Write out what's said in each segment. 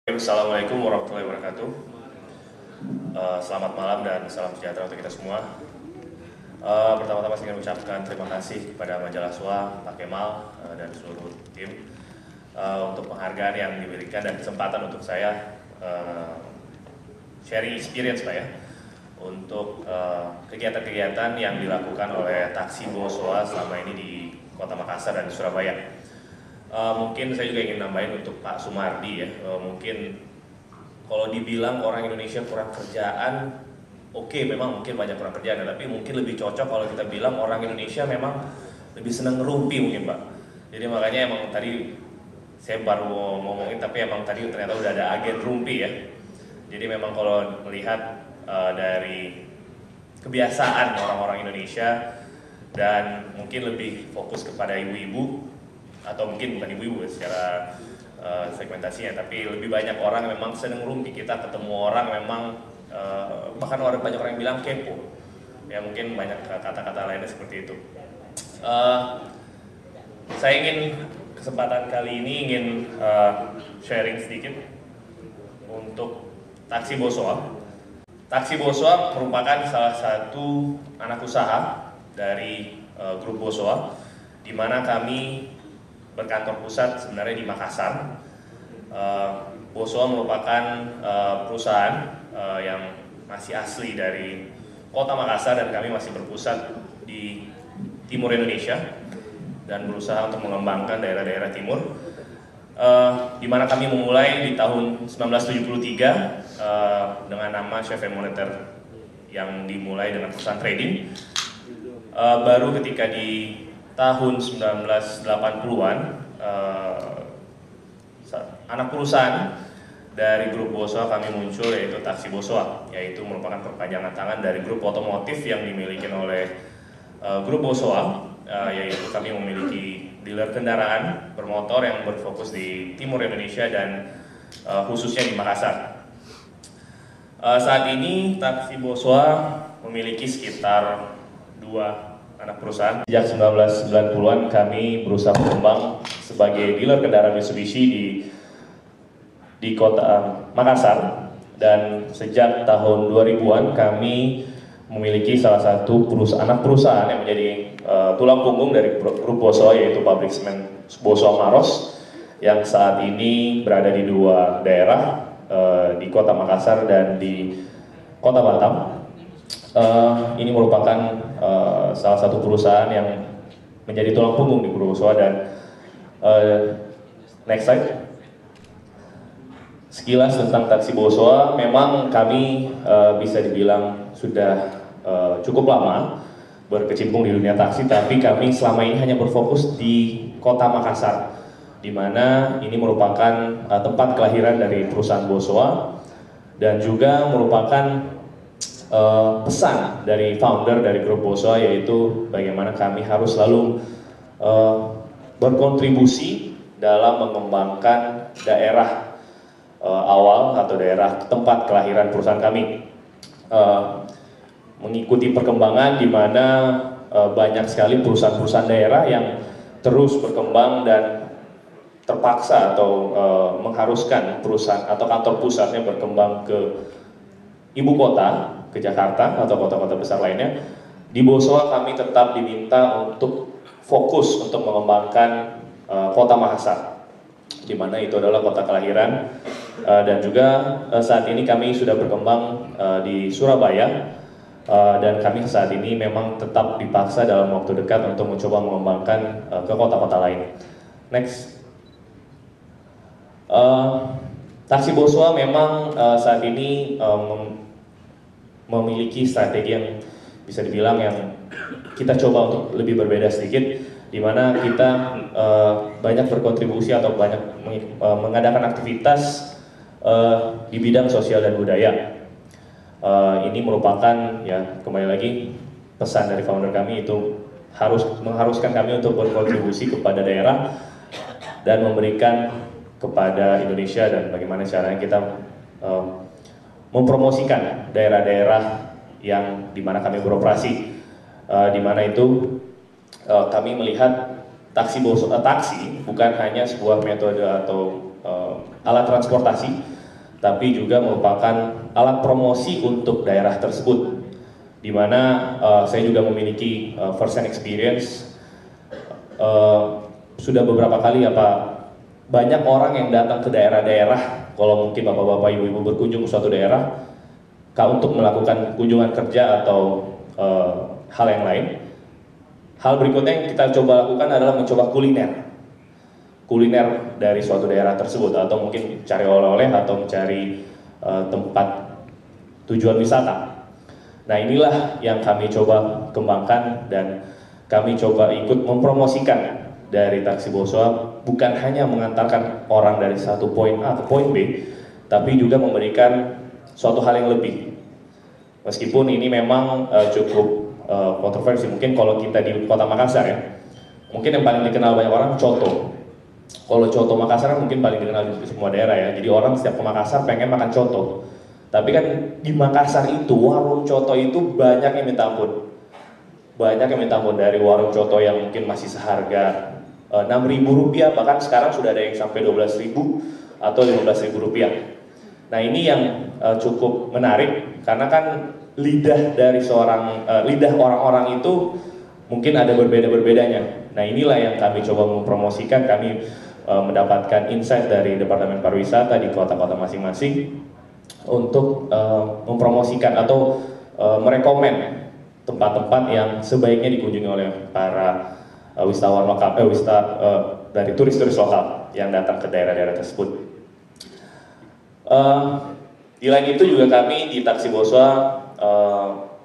Assalamualaikum warahmatullahi wabarakatuh. Selamat malam dan salam sejahtera untuk kita semua. Pertama-tama saya ingin mengucapkan terima kasih kepada Majalah SWA, Pak Kemal, dan seluruh tim untuk penghargaan yang diberikan dan kesempatan untuk saya sharing experience Pak ya, untuk kegiatan-kegiatan yang dilakukan oleh Taksi Bawa SWA selama ini di Kota Makassar dan di Surabaya. Mungkin saya juga ingin nambahin untuk Pak Sumardi ya, mungkin kalau dibilang orang Indonesia kurang kerjaan, oke, memang mungkin banyak kurang kerjaan, tapi mungkin lebih cocok kalau kita bilang orang Indonesia memang lebih senang ngerumpi mungkin Pak. Jadi makanya emang tadi saya baru mau ngomongin, tapi emang tadi ternyata udah ada agen rumpi ya. Jadi memang kalau melihat dari kebiasaan orang-orang Indonesia dan mungkin lebih fokus kepada ibu-ibu, atau mungkin bukan ibu-ibu secara segmentasinya, tapi lebih banyak orang memang seneng rumpi. Kita ketemu orang memang bahkan banyak orang yang bilang kepo ya, mungkin banyak kata-kata lainnya seperti itu. Saya ingin kesempatan kali ini ingin sharing sedikit untuk Taksi Bawa SWA. Taksi Bawa SWA merupakan salah satu anak usaha dari grup Bawa SWA, di mana kami berkantor pusat sebenarnya di Makassar. Bawa SWA merupakan perusahaan yang masih asli dari Kota Makassar, dan kami masih berpusat di timur Indonesia dan berusaha untuk mengembangkan daerah-daerah timur. Di mana kami memulai di tahun 1973 dengan nama Chef Monitor yang dimulai dengan perusahaan trading. Baru ketika di tahun 1980-an anak perusahaan dari grup Bawa SWA kami muncul, yaitu Taksi Bawa SWA, yaitu merupakan perpanjangan tangan dari grup otomotif yang dimiliki oleh grup Bawa SWA, yaitu kami memiliki dealer kendaraan bermotor yang berfokus di timur Indonesia dan khususnya di Makassar. Saat ini Taksi Bawa SWA memiliki sekitar 2 anak perusahaan. Sejak 1990-an kami berusaha berkembang sebagai dealer kendaraan Mitsubishi di Kota Makassar, dan sejak tahun 2000-an kami memiliki salah satu anak perusahaan yang menjadi tulang punggung dari grup Bawa SWA, yaitu pabrik semen Bawa SWA Maros, yang saat ini berada di 2 daerah, di Kota Makassar dan di Kota Batam. Ini merupakan salah satu perusahaan yang menjadi tulang punggung di grup Bawa SWA. Dan next slide. Sekilas tentang Taksi Bawa SWA, memang kami bisa dibilang sudah cukup lama berkecimpung di dunia taksi, tapi kami selama ini hanya berfokus di Kota Makassar, di mana ini merupakan tempat kelahiran dari perusahaan Bawa SWA, dan juga merupakan pesan dari founder dari grup Bawa SWA, yaitu bagaimana kami harus selalu berkontribusi dalam mengembangkan daerah awal atau daerah tempat kelahiran perusahaan kami, mengikuti perkembangan di mana banyak sekali perusahaan-perusahaan daerah yang terus berkembang dan terpaksa atau mengharuskan perusahaan atau kantor pusatnya berkembang ke ibu kota, ke Jakarta atau kota-kota besar lainnya. Di Bawa SWA kami tetap diminta untuk fokus untuk mengembangkan Kota Makassar, di mana itu adalah kota kelahiran, dan juga saat ini kami sudah berkembang di Surabaya, dan kami saat ini memang tetap dipaksa dalam waktu dekat untuk mencoba mengembangkan ke kota-kota lain. Next. Taksi Bawa SWA memang saat ini memiliki strategi yang bisa dibilang yang kita coba untuk lebih berbeda sedikit, di mana kita banyak berkontribusi atau banyak mengadakan aktivitas di bidang sosial dan budaya. Ini merupakan, ya kembali lagi, pesan dari founder kami, itu mengharuskan kami untuk berkontribusi kepada daerah dan memberikan kepada Indonesia, dan bagaimana caranya kita mempromosikan daerah-daerah yang dimana kami beroperasi, di mana itu kami melihat taksi bukan hanya sebuah metode atau alat transportasi, tapi juga merupakan alat promosi untuk daerah tersebut, di mana saya juga memiliki first hand experience. Sudah beberapa kali banyak orang yang datang ke daerah-daerah, kalau mungkin bapak-bapak ibu-ibu berkunjung ke suatu daerah untuk melakukan kunjungan kerja atau hal yang lain. Hal berikutnya yang kita coba lakukan adalah mencoba kuliner dari suatu daerah tersebut, atau mungkin cari oleh-oleh atau mencari tempat tujuan wisata. Nah, inilah yang kami coba kembangkan dan kami coba ikut mempromosikan dari Taksi Bosowa, bukan hanya mengantarkan orang dari satu poin A ke poin B, tapi juga memberikan suatu hal yang lebih. Meskipun ini memang cukup kontroversi, mungkin kalau kita di Kota Makassar ya, mungkin yang paling dikenal banyak orang coto. Kalau coto Makassar mungkin paling dikenal di semua daerah ya, jadi orang setiap ke Makassar pengen makan coto. Tapi kan di Makassar itu, warung coto itu banyak yang minta ampun. Banyak yang minta ampun, dari warung coto yang mungkin masih seharga Rp6.000, bahkan sekarang sudah ada yang sampai Rp12.000 atau Rp15.000. Nah, ini yang cukup menarik, karena kan lidah orang-orang itu mungkin ada berbeda-berbedanya. Nah, inilah yang kami coba mempromosikan. Kami mendapatkan insight dari Departemen Pariwisata di kota-kota masing-masing untuk mempromosikan atau merekomen tempat-tempat yang sebaiknya dikunjungi oleh para wisatawan lokal, dari turis-turis lokal yang datang ke daerah-daerah tersebut. Di lain itu juga kami di Taksi Bosowa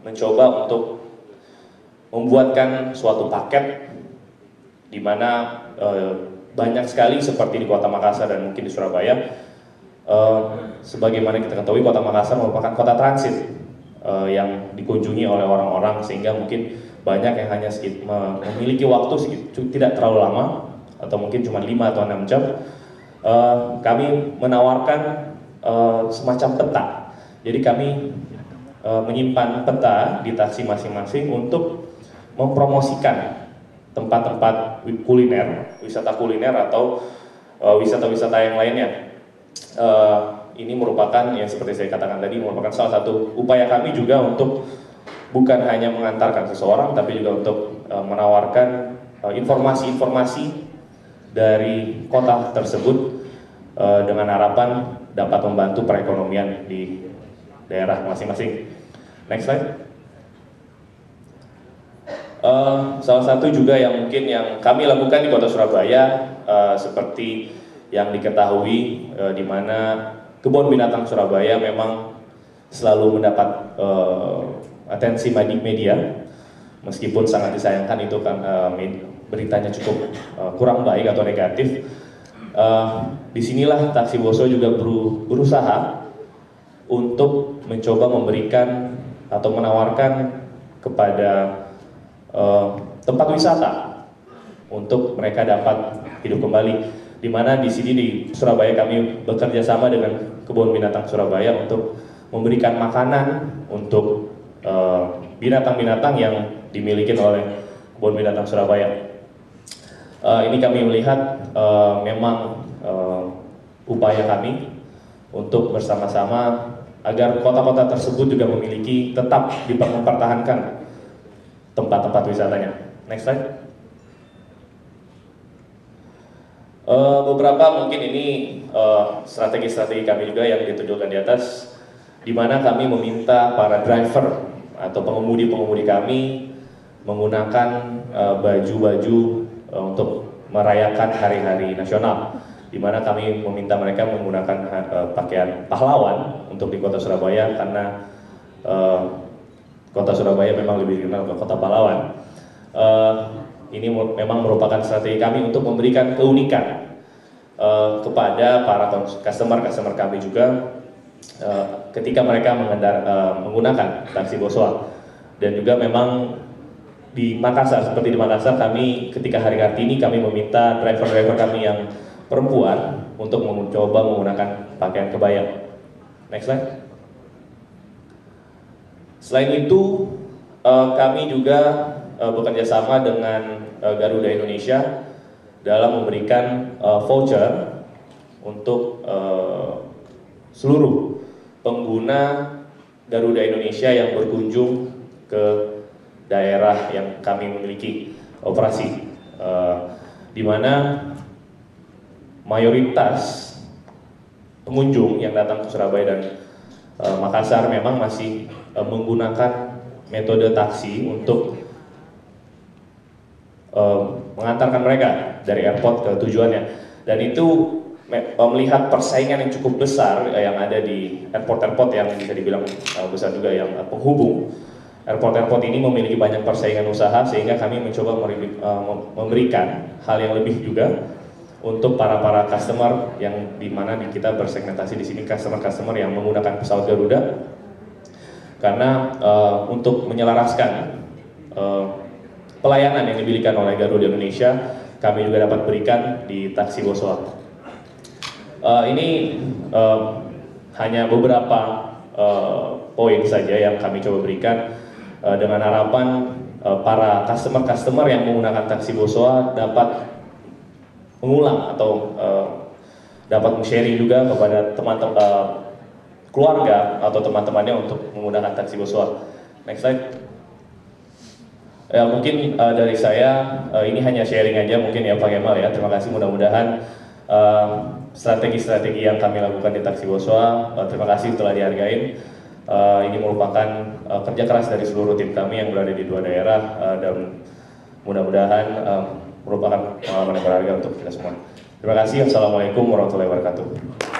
mencoba untuk membuatkan suatu paket di mana banyak sekali, seperti di Kota Makassar dan mungkin di Surabaya. Sebagaimana kita ketahui, Kota Makassar merupakan kota transit yang dikunjungi oleh orang-orang, sehingga mungkin banyak yang hanya memiliki waktu tidak terlalu lama, atau mungkin cuma 5 atau 6 jam. Kami menawarkan semacam peta. Jadi kami menyimpan peta di taksi masing-masing untuk mempromosikan tempat-tempat kuliner, wisata kuliner atau wisata-wisata yang lainnya. Ini merupakan, ya seperti saya katakan tadi, merupakan salah satu upaya kami juga untuk bukan hanya mengantarkan seseorang, tapi juga untuk menawarkan informasi-informasi dari kota tersebut dengan harapan dapat membantu perekonomian di daerah masing-masing. Next slide. Salah satu juga yang mungkin yang kami lakukan di Kota Surabaya, seperti yang diketahui, di mana Kebun Binatang Surabaya memang selalu mendapat atensi media, meskipun sangat disayangkan itu kan beritanya cukup kurang baik atau negatif. Disinilah Taksi Bosowa juga berusaha untuk mencoba memberikan atau menawarkan kepada tempat wisata untuk mereka dapat hidup kembali. Di mana di sini di Surabaya kami bekerja sama dengan Kebun Binatang Surabaya untuk memberikan makanan untuk binatang-binatang yang dimiliki oleh Kebun Binatang Surabaya. Ini kami melihat memang upaya kami untuk bersama-sama agar kota-kota tersebut juga tetap mempertahankan tempat-tempat wisatanya. Next slide. Beberapa mungkin ini strategi-strategi kami juga yang ditunjukkan di atas, di mana kami meminta para driver atau pengemudi-pengemudi kami menggunakan baju-baju untuk merayakan hari-hari nasional, di mana kami meminta mereka menggunakan pakaian pahlawan untuk di Kota Surabaya, karena Kota Surabaya memang lebih dikenal sebagai kota pahlawan. Ini memang merupakan strategi kami untuk memberikan keunikan kepada para customer kami juga ketika mereka menggunakan Taksi Bosowa. Dan juga memang di Makassar, seperti di Makassar, kami ketika hari Kartini kami meminta driver-driver kami yang perempuan untuk mencoba menggunakan pakaian kebaya. Next slide. Selain itu, kami juga bekerja sama dengan Garuda Indonesia dalam memberikan voucher untuk seluruh pengguna Garuda Indonesia yang berkunjung ke daerah yang kami memiliki operasi, di mana mayoritas pengunjung yang datang ke Surabaya dan Makassar memang masih menggunakan metode taksi untuk mengantarkan mereka dari airport ke tujuannya, dan itu melihat persaingan yang cukup besar yang ada di airport-airport yang bisa dibilang besar juga, yang penghubung airport-airport ini memiliki banyak persaingan usaha, sehingga kami mencoba memberikan hal yang lebih juga untuk para customer yang dimana kita bersegmentasi di sini customer yang menggunakan pesawat Garuda, karena untuk menyelaraskan pelayanan yang diberikan oleh Garuda Indonesia, kami juga dapat berikan di taksi Bosowa. Ini hanya beberapa poin saja yang kami coba berikan dengan harapan para customer yang menggunakan taksi Bosowa dapat mengulang atau dapat sharing juga kepada teman-teman keluarga atau teman-temannya untuk menggunakan taksi Bosowa. Next slide. Mungkin dari saya ini hanya sharing aja mungkin ya Pak Kemal ya. Terima kasih, mudah-mudahan strategi-strategi yang kami lakukan di taksi Bosowa, terima kasih telah dihargain. Ini merupakan kerja keras dari seluruh tim kami yang berada di 2 daerah, dan mudah-mudahan merupakan pengalaman yang berharga untuk kita semua. Terima kasih. Assalamualaikum warahmatullahi wabarakatuh.